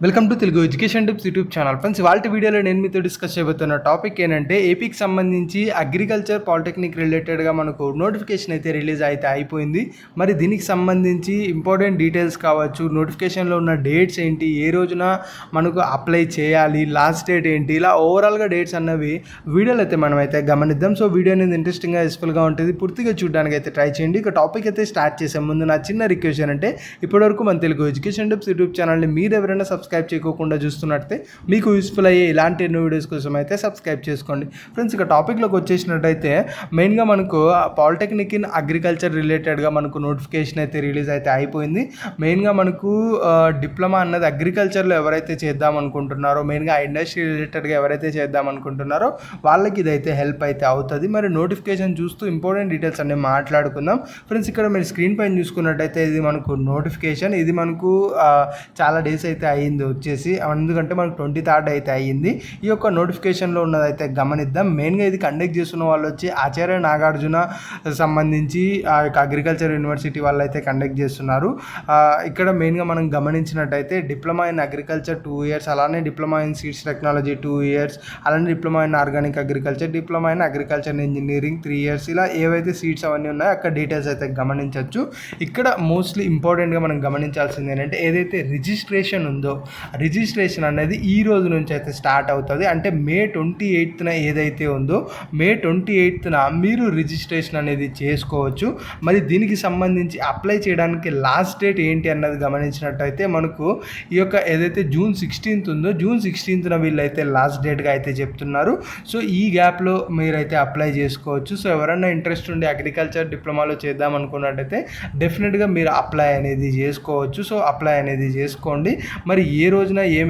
Welcome to Telugu education tips YouTube channel. Friends, ఇవాళ వీడియోలో నేను మీతో డిస్కస్ చేయబోతున్న టాపిక్ ఏంటంటే ఏపీకి సంబంధించి అగ్రికల్చర్ పాలిటెక్నిక్ రిలేటెడ్గా మనకు నోటిఫికేషన్ అయితే రిలీజ్ అయితే అయిపోయింది. మరి దీనికి సంబంధించి ఇంపార్టెంట్ డీటెయిల్స్ కావచ్చు, నోటిఫికేషన్లో ఉన్న డేట్స్ ఏంటి, ఏ రోజున మనకు అప్లై చేయాలి, లాస్ట్ డేట్ ఏంటి, ఇలా ఓవరాల్గా డేట్స్ అన్నవి వీడియోలో అయితే మనం అయితే గమనిద్దాం. సో వీడియో అనేది ఇంట్రెస్టింగ్గా యూస్ఫుల్గా ఉంటుంది, పూర్తిగా చూడడానికి అయితే ట్రై చేయండి. ఇక టాపిక్ అయితే స్టార్ట్ చేసే ముందు నా చిన్న రిక్వెస్ట్ ఏంటంటే ఇప్పటివరకు మన తెలుగు ఎడ్యుకేషన్ టిప్స్ యూట్యూబ్ ఛానల్ని మీరు ఎవరైనా సబ్స్క్రైబ్ చేయకుండా చూస్తున్నట్టే మీకు యూస్ఫుల్ అయ్యే ఇలాంటి ఎన్నో వీడియోస్ కోసం అయితే సబ్స్క్రైబ్ చేసుకోండి. ఫ్రెండ్స్, ఇక టాపిక్లోకి వచ్చేసినట్టయితే మెయిన్గా మనకు పాలిటెక్నిక్ ఇన్ అగ్రికల్చర్ రిలేటెడ్గా మనకు నోటిఫికేషన్ అయితే రిలీజ్ అయితే అయిపోయింది. మెయిన్గా మనకు డిప్లొమా అన్నది అగ్రికల్చర్లో ఎవరైతే చేద్దాం అనుకుంటున్నారో, మెయిన్గా ఇండస్ట్రీ రిలేటెడ్గా ఎవరైతే చేద్దాం అనుకుంటున్నారో వాళ్ళకి ఇదైతే హెల్ప్ అయితే అవుతుంది. మరి నోటిఫికేషన్ చూస్తూ ఇంపార్టెంట్ డీటెయిల్స్ అన్నీ మాట్లాడుకుందాం. ఫ్రెండ్స్, ఇక్కడ మీరు స్క్రీన్ పైన చూసుకున్నట్టయితే ఇది మనకు నోటిఫికేషన్, ఇది మనకు చాలా డేస్ అయితే అయ్యింది వచ్చేసి, ఎందుకంటే మనకు 23rd అయితే అయ్యింది. ఈ యొక్క నోటిఫికేషన్లో ఉన్నదైతే గమనిద్దాం. మెయిన్గా ఇది కండక్ట్ చేస్తున్న వాళ్ళు వచ్చి ఆచార్య నాగార్జున సంబంధించి ఆ యొక్క అగ్రికల్చర్ యూనివర్సిటీ వాళ్ళు అయితే కండక్ట్ చేస్తున్నారు. ఇక్కడ మెయిన్గా మనం గమనించినట్టయితే డిప్లొమా ఇన్ అగ్రికల్చర్ 2 years, అలానే diploma in seeds technology 2 years, అలానే diploma in organic agriculture, diploma in agriculture engineering 3 years, ఇలా ఏవైతే సీట్స్ అవన్నీ ఉన్నాయో అక్కడ డీటెయిల్స్ అయితే గమనించవచ్చు. ఇక్కడ మోస్ట్లీ ఇంపార్టెంట్గా మనం గమనించాల్సింది ఏంటంటే ఏదైతే రిజిస్ట్రేషన్ ఉందో రిజిస్ట్రేషన్ అనేది ఈ రోజు నుంచి అయితే స్టార్ట్ అవుతుంది. అంటే May 28th ఏదైతే ఉందో May 28th మీరు రిజిస్ట్రేషన్ అనేది చేసుకోవచ్చు. మరి దీనికి సంబంధించి అప్లై చేయడానికి లాస్ట్ డేట్ ఏంటి అన్నది గమనించినట్టయితే మనకు ఈ యొక్క ఏదైతే June 16th ఉందో June 16th వీళ్ళైతే లాస్ట్ డేట్గా అయితే చెప్తున్నారు. సో ఈ గ్యాప్లో మీరైతే అప్లై చేసుకోవచ్చు. సో ఎవరైనా ఇంట్రెస్ట్ ఉండి అగ్రికల్చర్ డిప్లొమాలో చేద్దాం అనుకున్నట్టయితే డెఫినెట్గా మీరు అప్లై అనేది చేసుకోవచ్చు. సో అప్లై అనేది చేసుకోండి. మరి ఏ రోజున ఏం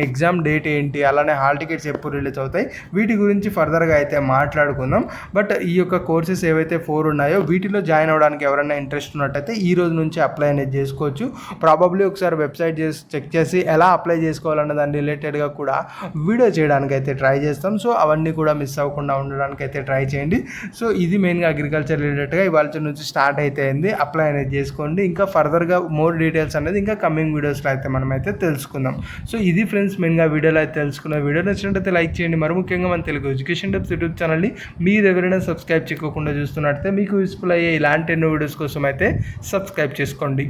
ఎగ్జామ్ డేట్ ఏంటి, అలానే హాల్ టికెట్స్ ఎప్పుడు రిలీజ్ అవుతాయి, వీటి గురించి ఫర్దర్గా అయితే మాట్లాడుకుందాం. బట్ ఈ యొక్క కోర్సెస్ ఏవైతే 4 ఉన్నాయో వీటిలో జాయిన్ అవ్వడానికి ఎవరైనా ఇంట్రెస్ట్ ఉన్నట్టయితే ఈ రోజు నుంచి అప్లై అనేది చేసుకోవచ్చు. ప్రాబబ్లీ ఒకసారి వెబ్సైట్ చెక్ చేసి ఎలా అప్లై చేసుకోవాలన్న దాని రిలేటెడ్గా కూడా వీడియో చేయడానికి అయితే ట్రై చేస్తాం. సో అవన్నీ కూడా మిస్ అవ్వకుండా ఉండడానికి అయితే ట్రై చేయండి. సో ఇది మెయిన్గా అగ్రికల్చర్ రిలేటెడ్గా ఇవాళ నుంచి స్టార్ట్ అయితే అయింది. అప్లై అనేది చేసుకోండి. ఇంకా ఫర్దర్గా మోర్ డీటెయిల్స్ అనేది ఇంకా కమింగ్ వీడియోస్లో అయితే మనమైతే తెలుసుకుందాం. సో ఇది ఫ్రెండ్స్ మెయిన్గా వీడియోలో అయితే తెలుసుకున్న. వీడియో నచ్చినట్టయితే లైక్ చేయండి. మరి ముఖ్యంగా మన తెలుగు ఎడ్యుకేషన్ టిప్స్ యూట్యూబ్ ఛానల్ని మీరు ఎవరైనా సబ్స్క్రైబ్ చేయకుండా చూస్తున్నట్టయితే మీకు యూస్ఫుల్ అయ్యే ఇలాంటి ఎన్నో వీడియోస్ కోసం అయితే సబ్స్క్రైబ్ చేసుకోండి.